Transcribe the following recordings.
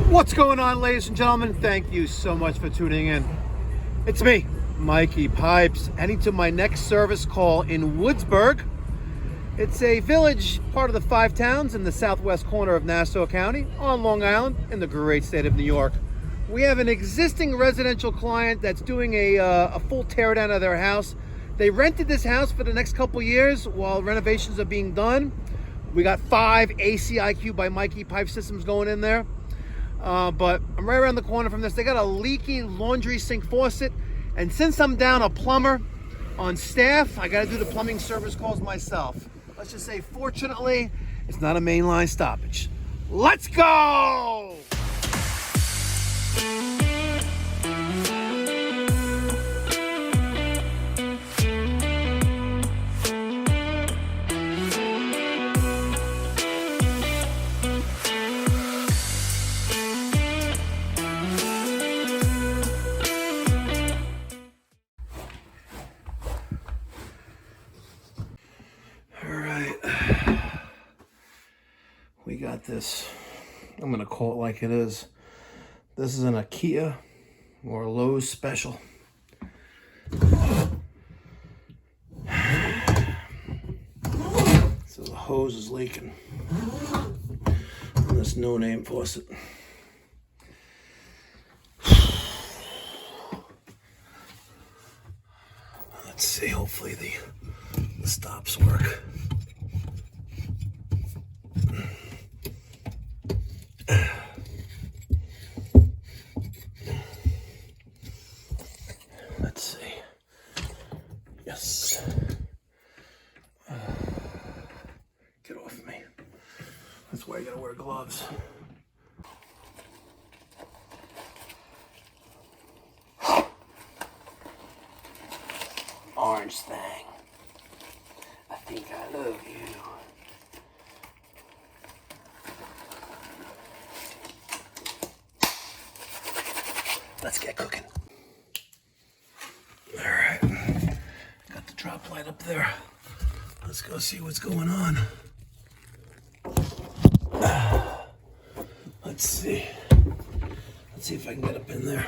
What's going on, ladies and gentlemen? Thank you so much for tuning in. It's me, Mikey Pipes, heading to my next service call in Woodsburgh. It's a village, part of the 5 towns in the southwest corner of Nassau County on Long Island in the great state of New York. We have an existing residential client that's doing a full teardown of their house. They rented this house for the next couple years while renovations are being done. We got 5 ACIQ by Mikey pipe systems going in there. But I'm right around the corner from this. They got a leaky laundry sink faucet. And since I'm down a plumber on staff, I got to do the plumbing service calls myself. Let's just say, fortunately, it's not a mainline stoppage. Let's go! We got this, I'm going to call it like it is. This is an IKEA or a Lowe's special. So the hose is leaking on this no-name faucet. Let's see, hopefully the stops work. Let's see. Yes. Get off me. That's why I gotta wear gloves. Orange thing. I think I love you. Let's get cooking. All right, got the drop light up there. Let's go see what's going on. Let's see. Let's see if I can get up in there.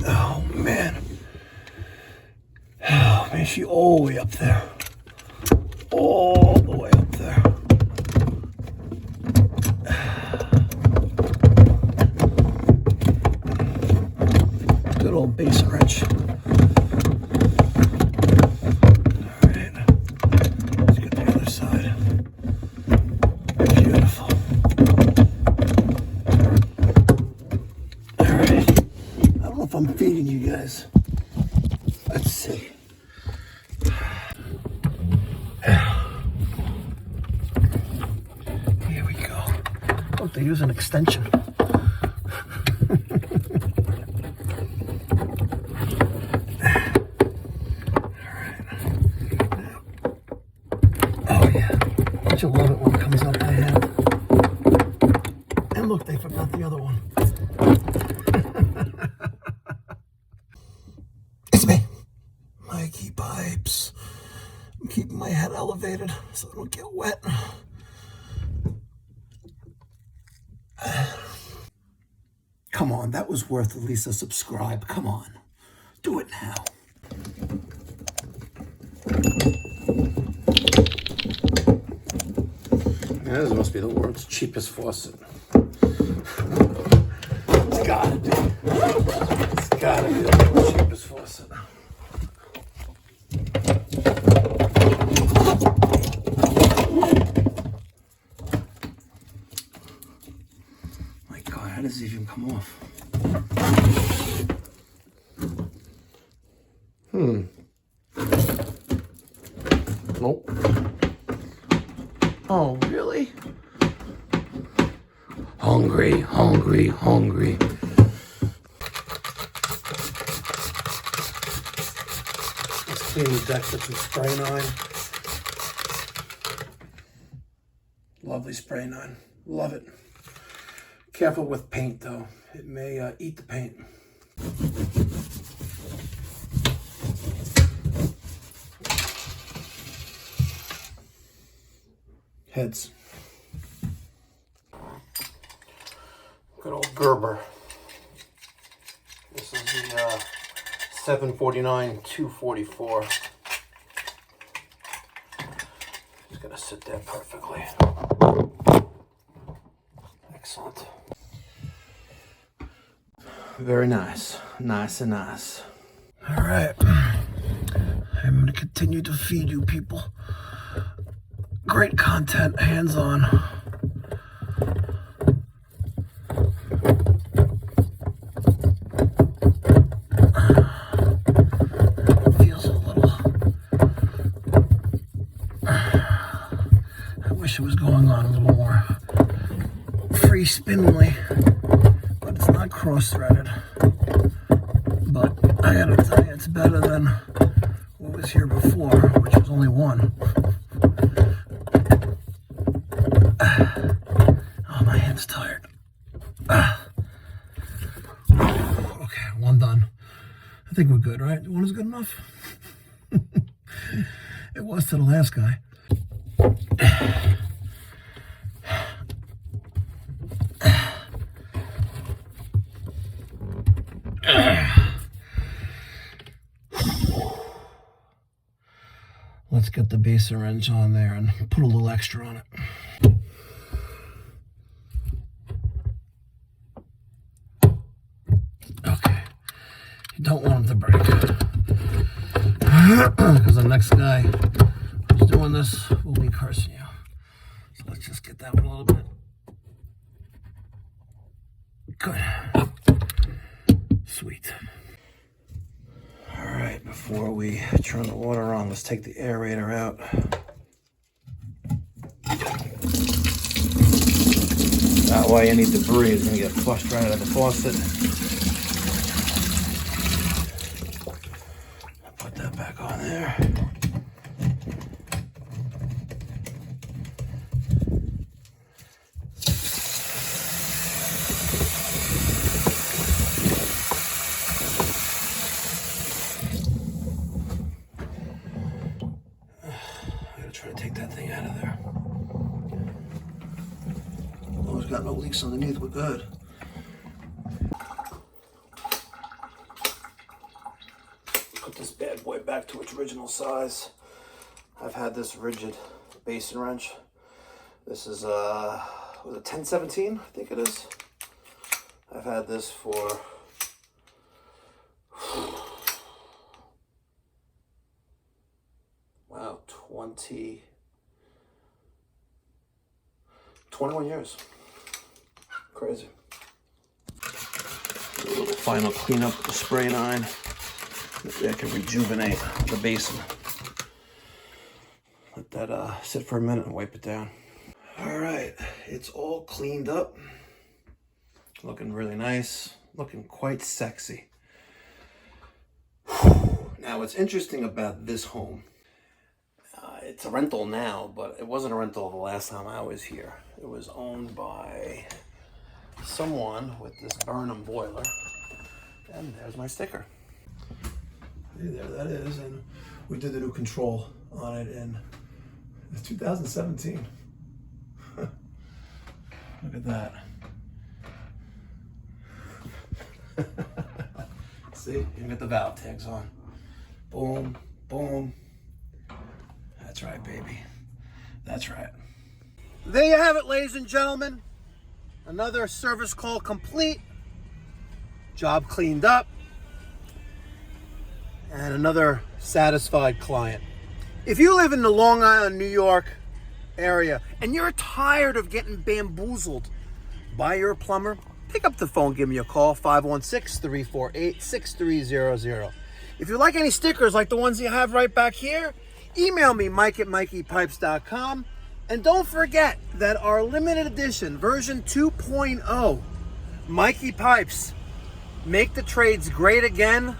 Oh man. Oh man, she all the way up there. All the way up there. Good old Basin wrench. Alright, let's get the other side. Beautiful. Alright, I don't know if I'm feeding you guys. Let's see. Here we go. Oh, they use an extension. I love it when it comes out by hand. And look, they forgot the other one. It's me, Mikey Pipes. I'm keeping my head elevated so I don't get wet. Come on, that was worth at least a subscribe. Come on, do it now. Yeah, this must be the world's cheapest faucet. It's gotta be. It's gotta be the world's cheapest faucet. My God, how does it even come off? Nope. Oh, really? Hungry, hungry, hungry. Let's clean the deck with some spray 9. Lovely spray 9. Love it. Careful with paint, though. It may eat the paint. Heads. Good old Gerber. This is the 749-244. It's gonna sit there perfectly. Excellent. Very nice. Nice and nice. All right. I'm gonna continue to feed you people great content, hands-on. Feels a little. I wish it was going on a little more free spinly, but it's not cross-threaded. But I gotta tell you, it's better than what was here before, which was only one. Oh, my hand's tired. Okay, one done. I think we're good, right? One is good enough? It was to the last guy. Let's get the Basin wrench on there and put a little extra on it. Okay. You don't want them to break. Because the next guy who's doing this will be cursing you. So let's just get that one a little bit. Good. Sweet. All right, before we turn the water on, let's take the aerator out. That way any debris is going to get flushed right out of the faucet. Put that back on there. Try to take that thing out of there. As long as got no leaks underneath, we're good. Put this bad boy back to its original size. I've had this rigid Basin wrench. This is was it 1017? I think it is. I've had this for wow, 21 years. Crazy. A little final cleanup with the spray line. That can rejuvenate the Basin. Let that sit for a minute and wipe it down. All right, it's all cleaned up. Looking really nice. Looking quite sexy. Now, what's interesting about this home, it's a rental now, but it wasn't a rental the last time I was here. It was owned by someone with this Burnham boiler. And there's my sticker. See, there that is. And we did the new control on it in 2017. Look at that. See, you can get the valve tags on. Boom, boom. That's right, baby. That's right. There you have it, ladies and gentlemen. Another service call complete. Job cleaned up. And another satisfied client. If you live in the Long Island, New York area, and you're tired of getting bamboozled by your plumber, pick up the phone, give me a call, 516-348-6300. If you like any stickers like the ones you have right back here, email me, mike@mikeypipes.com. And don't forget that our limited edition, version 2.0, Mikey Pipes, Make the Trades Great Again,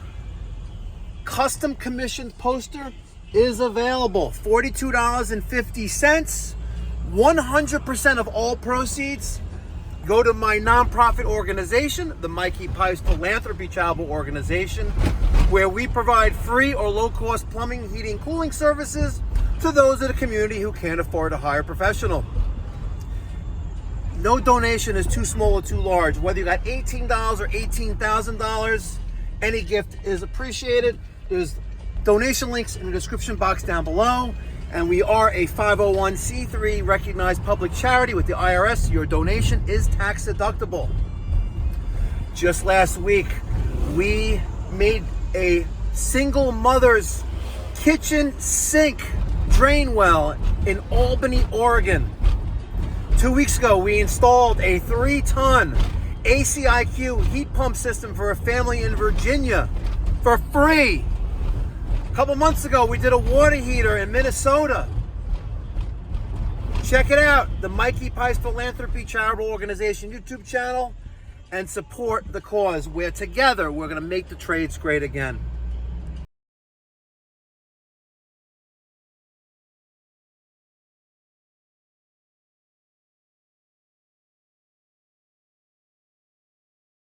custom commissioned poster is available. $42.50. 100% of all proceeds go to my nonprofit organization, the Mikey Pipes Philanthropy Charitable Organization, where we provide free or low-cost plumbing, heating, cooling services to those in the community who can't afford to hire a professional. No donation is too small or too large. Whether you got $18 or $18,000, any gift is appreciated. There's donation links in the description box down below. And we are a 501c3 recognized public charity with the IRS. Your donation is tax deductible. Just last week, we made a single mother's kitchen sink drain well in Albany, Oregon. 2 weeks ago, we installed a 3-ton ACIQ heat pump system for a family in Virginia for free. A couple months ago, we did a water heater in Minnesota. Check it out, the Mikey Pipes Philanthropy Charitable Organization YouTube channel, and support the cause, where together we're going to make the trades great again.